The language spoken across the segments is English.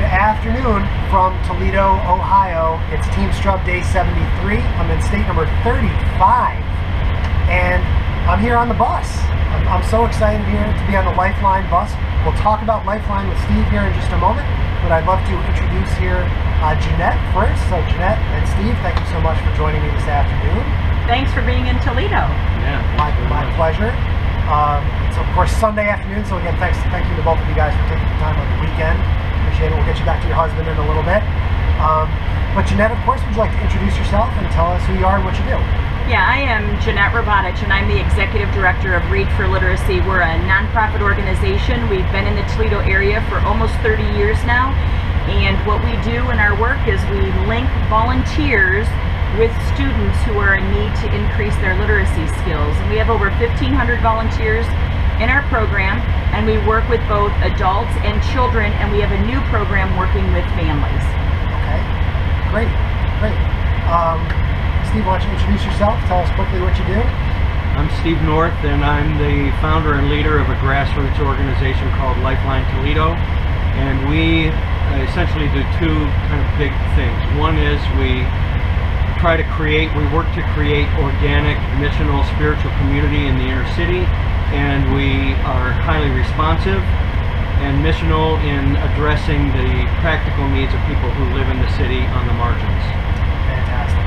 Good afternoon from Toledo, Ohio. It's TeamStrub Day 73. I'm in state number 35, and I'm here on the bus. I'm so excited here to be on the LifeLine bus. We'll talk about LifeLine with Steve here in just a moment, but I'd love to introduce here Jeannette first. So Jeannette and Steve, thank you so much for joining me this afternoon. Thanks for being in Toledo. Yeah, my pleasure. It's of course Sunday afternoon, so again, thank you to both of you guys for taking the time on the weekend. Appreciate it. We'll get you back to your husband in a little bit. But Jeannette, of course, would you like to introduce yourself and tell us who you are and what you do? Yeah, I am Jeannette Hrovatich, and I'm the Executive Director of Read for Literacy. We're a nonprofit organization. We've been in the Toledo area for almost 30 years now, and what we do in our work is we link volunteers with students who are in need to increase their literacy skills. And we have over 1,500 volunteers in our program, and we work with both adults and children, and we have a new program working with families. Okay, great. Steve, why don't you introduce yourself? Tell us quickly what you do. I'm Steve North, and I'm the founder and leader of a grassroots organization called LifeLine Toledo, and we essentially do two kind of big things. One is we work to create organic, missional, spiritual community in the inner city, and we are highly responsive and missional in addressing the practical needs of people who live in the city on the margins. Fantastic.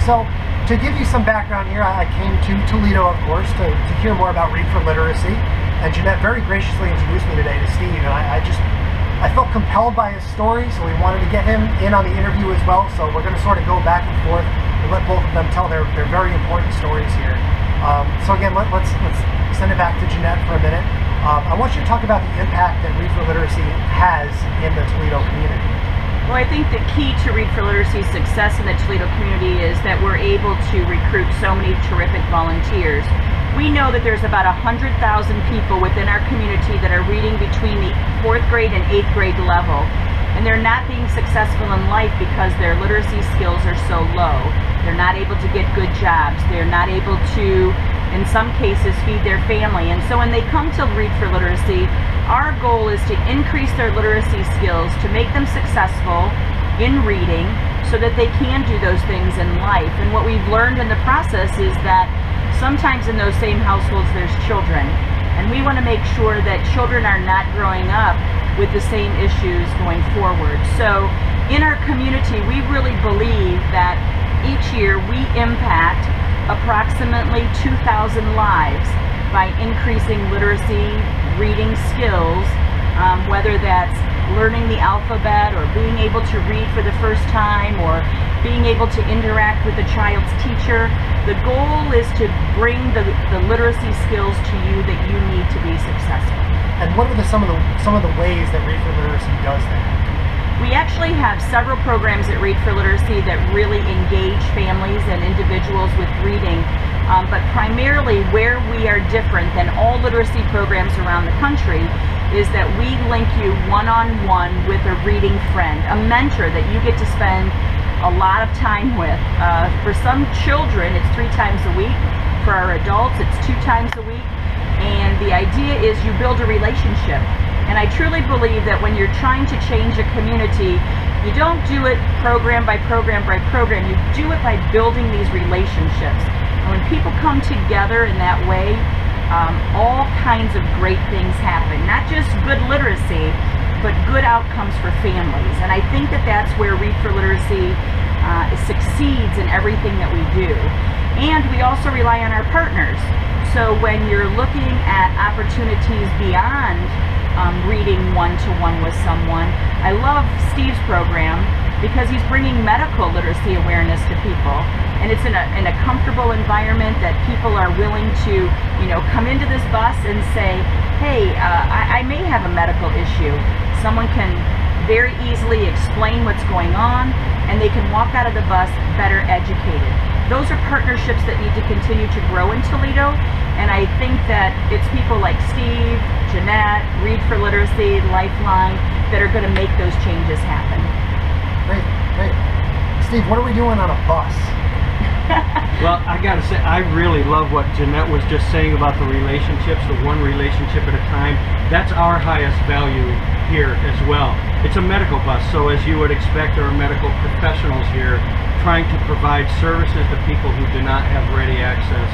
So, to give you some background here, I came to Toledo, of course, to hear more about Read for Literacy, and Jeannette very graciously introduced me today to Steve, and I felt compelled by his story, so we wanted to get him in on the interview as well, so we're going to sort of go back and forth and let both of them tell their very important stories here. So again, let's send it back to Jeannette for a minute. I want you to talk about the impact that Read for Literacy has in the Toledo community. Well, I think the key to Read for Literacy's success in the Toledo community is that we're able to recruit so many terrific volunteers. We know that there's about 100,000 people within our community that are reading between the 4th grade and 8th grade level, and they're not being successful in life because their literacy skills are so low. They're not able to get good jobs. They're not able to, in some cases, feed their family. And so when they come to Read for Literacy, our goal is to increase their literacy skills, to make them successful in reading so that they can do those things in life. And what we've learned in the process is that sometimes in those same households there's children, and we want to make sure that children are not growing up with the same issues going forward. So in our community, we really believe that each year we impact approximately 2,000 lives by increasing literacy, reading skills, whether that's learning the alphabet or being able to read for the first time or being able to interact with a child's teacher. The goal is to bring the literacy skills to you that you need to be successful. And what are some of the ways that Read for Literacy does that? We actually have several programs at Read for Literacy that really engage families and individuals with reading, but primarily where we are different than all literacy programs around the country is that we link you one-on-one with a reading friend, a mentor that you get to spend a lot of time with. For some children, it's 3 times a week. For our adults, it's 2 times a week. And the idea is you build a relationship. And I truly believe that when you're trying to change a community, you don't do it program by program by program. You do it by building these relationships. And when people come together in that way, all kinds of great things happen. Not just good literacy, but good outcomes for families. And I think that that's where Read for Literacy succeeds in everything that we do. And we also rely on our partners. So when you're looking at opportunities beyond reading one-to-one with someone, I love Steve's program because he's bringing medical literacy awareness to people. And it's in a comfortable environment that people are willing to, come into this bus and say, hey, I may have a medical issue. Someone can very easily explain what's going on, and they can walk out of the bus better educated. Those are partnerships that need to continue to grow in Toledo, and I think that it's people like Steve, Jeannette, Read for Literacy, LifeLine that are going to make those changes happen. Great. Steve, what are we doing on a bus? Well, I gotta say, I really love what Jeannette was just saying about the relationships, the one relationship at a time. That's our highest value here as well. It's a medical bus, so as you would expect, there are medical professionals here trying to provide services to people who do not have ready access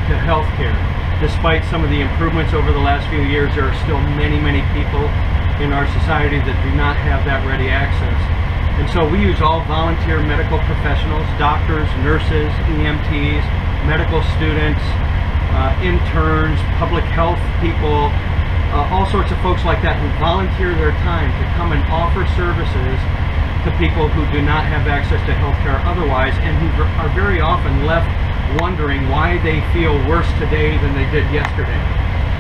to health care. Despite some of the improvements over the last few years, there are still many, many people in our society that do not have that ready access. And so we use all volunteer medical professionals, doctors, nurses, EMTs, medical students, interns, public health people, all sorts of folks like that who volunteer their time to come and offer services to people who do not have access to health care otherwise, and who are very often left wondering why they feel worse today than they did yesterday.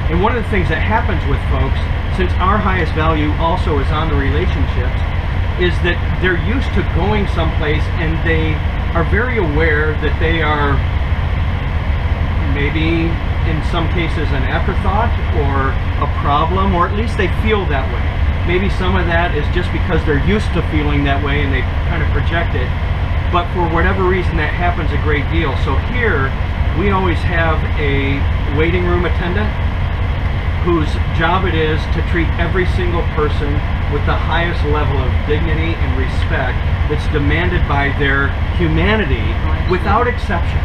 And one of the things that happens with folks, since our highest value also is on the relationships, is that they're used to going someplace and they are very aware that they are maybe in some cases an afterthought or a problem, or at least they feel that way. Maybe some of that is just because they're used to feeling that way and they kind of project it. But for whatever reason, that happens a great deal. So here, we always have a waiting room attendant whose job it is to treat every single person with the highest level of dignity and respect that's demanded by their humanity without exception.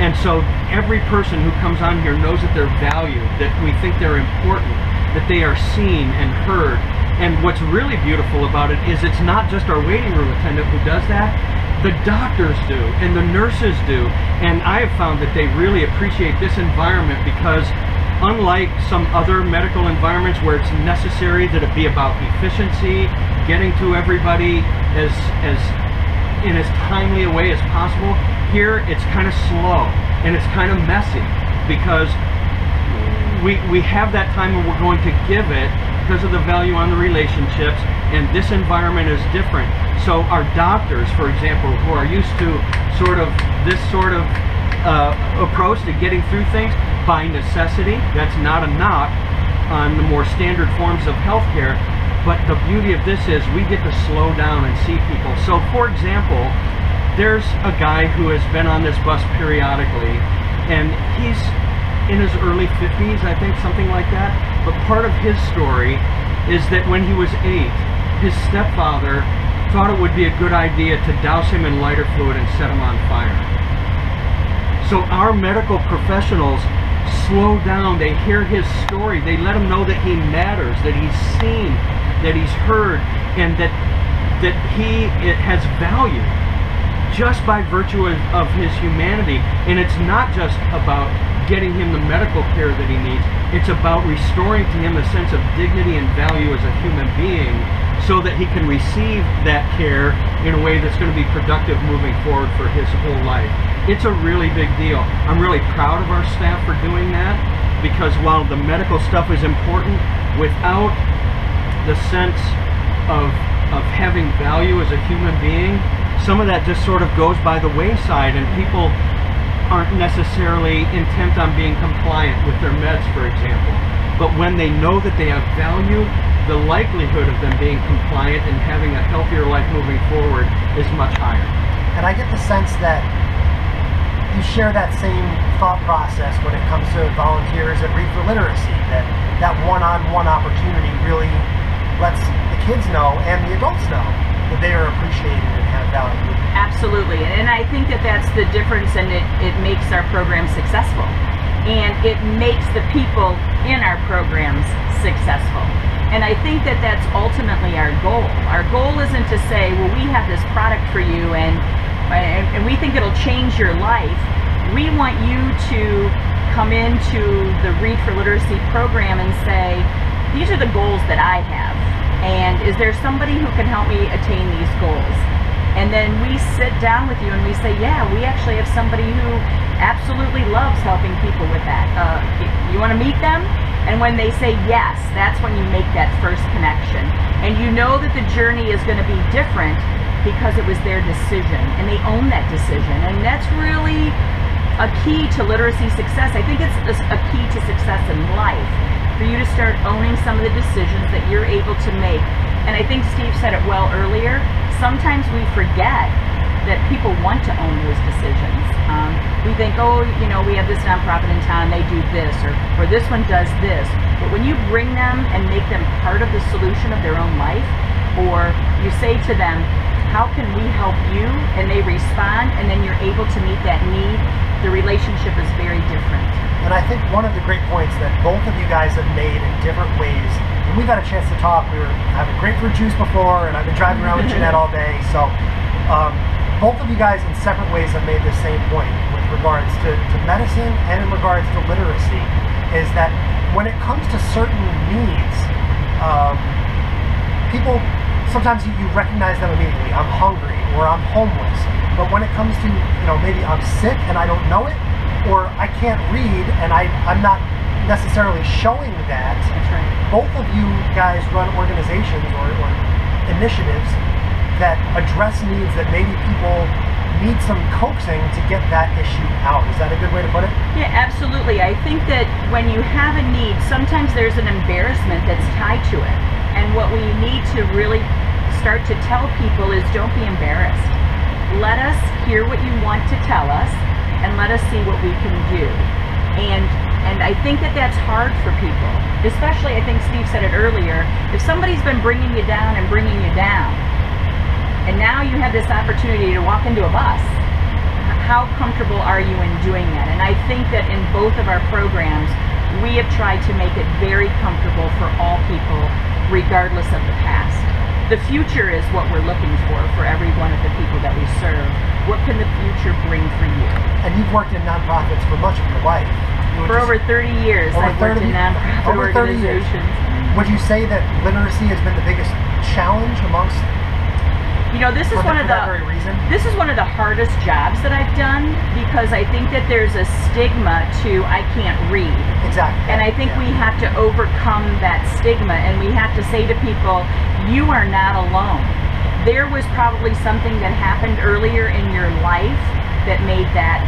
And so every person who comes on here knows that they're valued, that we think they're important, that they are seen and heard. And what's really beautiful about it is it's not just our waiting room attendant who does that. The doctors do, and the nurses do, and I have found that they really appreciate this environment because unlike some other medical environments where it's necessary that it be about efficiency, getting to everybody in as timely a way as possible, here it's kind of slow and it's kind of messy because we have that time and we're going to give it because of the value on the relationships, and this environment is different. So our doctors, for example, who are used to this sort of approach to getting through things by necessity, that's not a knock on the more standard forms of healthcare, but the beauty of this is we get to slow down and see people. So for example, there's a guy who has been on this bus periodically, and he's in his early 50s, I think, something like that. But part of his story is that when he was 8, his stepfather thought it would be a good idea to douse him in lighter fluid and set him on fire. So our medical professionals slow down, they hear his story, they let him know that he matters, that he's seen, that he's heard, and that he has value just by virtue of his humanity. And it's not just about getting him the medical care that he needs, it's about restoring to him a sense of dignity and value as a human being so that he can receive that care in a way that's going to be productive moving forward for his whole life. It's a really big deal. I'm really proud of our staff for doing that, because while the medical stuff is important, without the sense of having value as a human being, some of that just sort of goes by the wayside, and people aren't necessarily intent on being compliant with their meds, for example. But when they know that they have value, the likelihood of them being compliant and having a healthier life moving forward is much higher. And I get the sense that you share that same thought process when it comes to volunteers at Read for Literacy, that one-on-one opportunity really lets the kids know and the adults know that they are appreciated and have value. Absolutely, and I think that that's the difference, and it makes our program successful. And it makes the people in our programs successful. And I think that that's ultimately our goal. Our goal isn't to say, well, we have this product for you and we think it'll change your life. We want you to come into the Read for Literacy program and say, these are the goals that I have. And is there somebody who can help me attain these goals? And then we sit down with you and we say, yeah, we actually have somebody who absolutely loves helping people with that. You want to meet them? And when they say yes, that's when you make that first connection. And you know that the journey is going to be different because it was their decision, and they own that decision. And that's really a key to literacy success. I think it's a key to success in life, for you to start owning some of the decisions that you're able to make. And I think Steve said it well earlier, sometimes we forget that people want to own those decisions. We think, oh, you know, we have this nonprofit in town, they do this, or this one does this. But when you bring them and make them part of the solution of their own life, or you say to them, how can we help you? And they respond, and then you're able to meet that need, the relationship is very different. And I think one of the great points that both of you guys have made in different ways, and we've had a chance to talk, we were having grapefruit juice before, and I've been driving around with Jeannette all day, so both of you guys in separate ways have made the same point with regards to medicine and in regards to literacy, is that when it comes to certain needs, people, sometimes you recognize them immediately. I'm hungry, or I'm homeless. But when it comes to, you know, maybe I'm sick and I don't know it, or I can't read and I'm not necessarily showing that. That's right. Both of you guys run organizations or initiatives that address needs that maybe people need some coaxing to get that issue out. Is that a good way to put it? Yeah, absolutely. I think that when you have a need, sometimes there's an embarrassment that's tied to it. And what we need to really start to tell people is, don't be embarrassed. Let us hear what you want to tell us, and let us see what we can do. And I think that that's hard for people. Especially, I think Steve said it earlier, if somebody's been bringing you down and bringing you down, and now you have this opportunity to walk into a bus, how comfortable are you in doing that? And I think that in both of our programs, we have tried to make it very comfortable for all people, regardless of the past. The future is what we're looking for every one of the people that we serve. What can the future bring for you? And you've worked in nonprofits for much of your life. For over 30 years, I've worked in nonprofit organizations. Would you say that literacy has been the biggest challenge amongst? You know, this is one of the hardest jobs that I've done, because I think that there's a stigma to I can't read. Exactly. And I think we have to overcome that stigma, and we have to say to people, you are not alone. There was probably something that happened earlier in your life that made that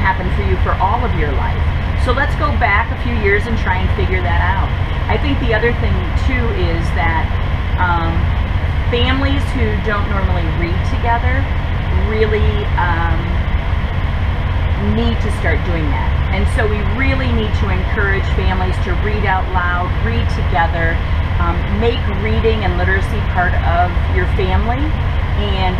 happen for you for all of your life. So let's go back a few years and try and figure that out. I think the other thing too is that families who don't normally read together really need to start doing that. And so we really need to encourage families to read out loud, read together, make reading and literacy part of your family, and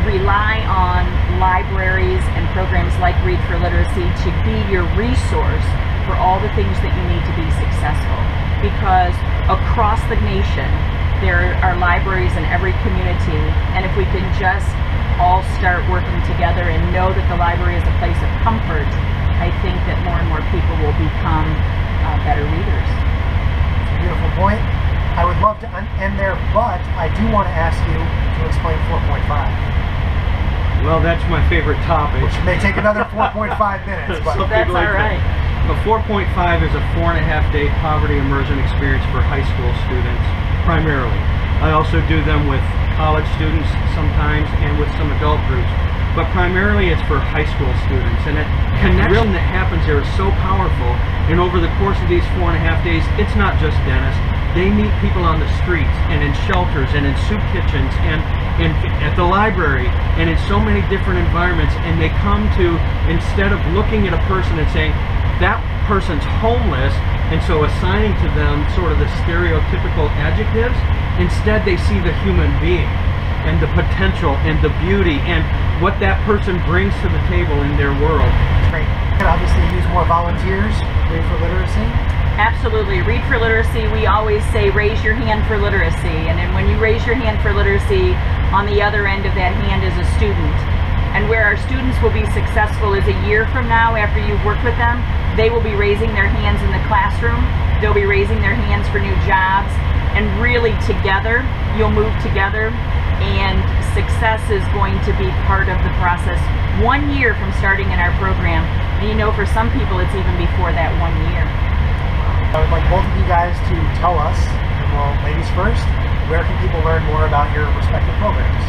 rely on libraries and programs like Read for Literacy to be your resource for all the things that you need to be successful. Because across the nation, there are libraries in every community, and if we can just all start working together and know that the library is a place of comfort, I think that more and more people will become better readers. Beautiful point. I would love to end there, but I do want to ask you to explain 4.5. Well, that's my favorite topic. Which may take another 4.5 minutes, but that's all right. But 4.5 is a 4.5-day poverty immersion experience for high school students, primarily. I also do them with college students sometimes and with some adult groups, but primarily it's for high school students. And the connection that happens there is so powerful. And over the course of these 4.5 days, it's not just dentists. They meet people on the streets and in shelters and in soup kitchens and at the library and in so many different environments, and they come to, instead of looking at a person and saying, that person's homeless, and so assigning to them sort of the stereotypical adjectives, instead they see the human being and the potential and the beauty and what that person brings to the table in their world. Great. You can obviously use more volunteers, Read for Literacy. Absolutely. Read for Literacy, we always say raise your hand for literacy, and then when you raise your hand for literacy, on the other end of that hand is a student. And where our students will be successful is a year from now, after you've worked with them, they will be raising their hands in the classroom, they'll be raising their hands for new jobs, and really together, you'll move together, and success is going to be part of the process 1 year from starting in our program. And you know, for some people it's even before that 1 year. I would like both of you guys to tell us, well, ladies first, where can people learn more about your respective programs?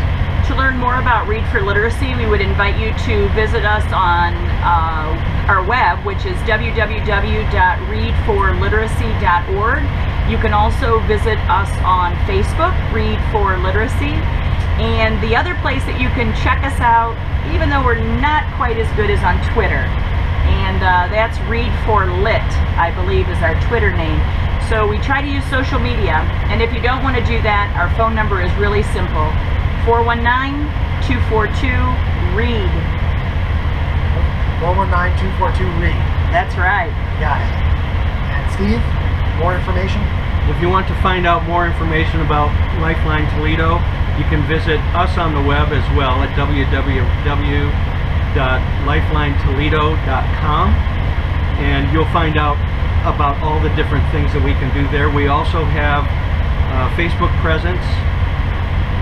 To learn more about Read for Literacy, we would invite you to visit us on our web, which is www.readforliteracy.org. You can also visit us on Facebook, Read for Literacy, And the other place that you can check us out, even though we're not quite as good as on Twitter, and that's Read for Lit, I believe is our Twitter name. So we try to use social media, and if you don't want to do that, our phone number is really simple, 419-242-READ. 419-242-READ. That's right. Got it. And Steve, more information? If you want to find out more information about LifeLine Toledo, you can visit us on the web as well at www.lifelinetoledo.com, and you'll find out about all the different things that we can do there. We also have Facebook presence,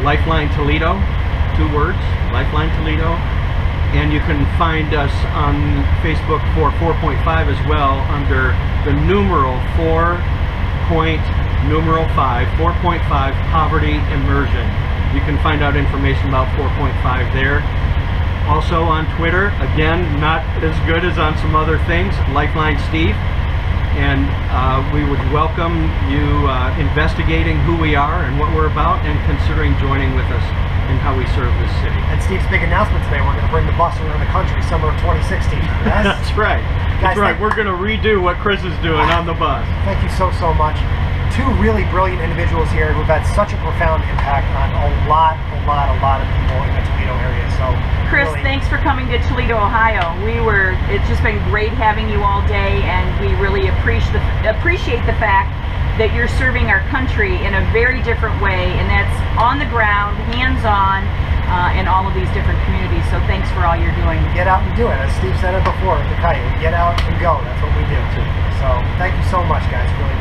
LifeLine Toledo, 2 words, LifeLine Toledo, and you can find us on Facebook for 4.5 as well under the numeral 4.5, 4.5 Poverty Immersion. You can find out information about 4.5 there. Also on Twitter, again, not as good as on some other things, LifeLine Steve. And we would welcome you investigating who we are and what we're about and considering joining with us in how we serve this city. And Steve's big announcement today, we're going to bring the bus around the country summer of 2016. Yes? That's right. Guys, That's right. We're going to redo what Chris is doing on the bus. Thank you so much. 2 really brilliant individuals here who've had such a profound impact on a lot of people in the Toledo area. So, Chris, really, thanks for coming to Toledo, Ohio. It's just been great having you all day, and we really appreciate the fact that you're serving our country in a very different way, and that's on the ground, hands-on, in all of these different communities. So thanks for all you're doing. Get out and do it. As Steve said it before, the Coyote, get out and go. That's what we do. So thank you so much, guys. Really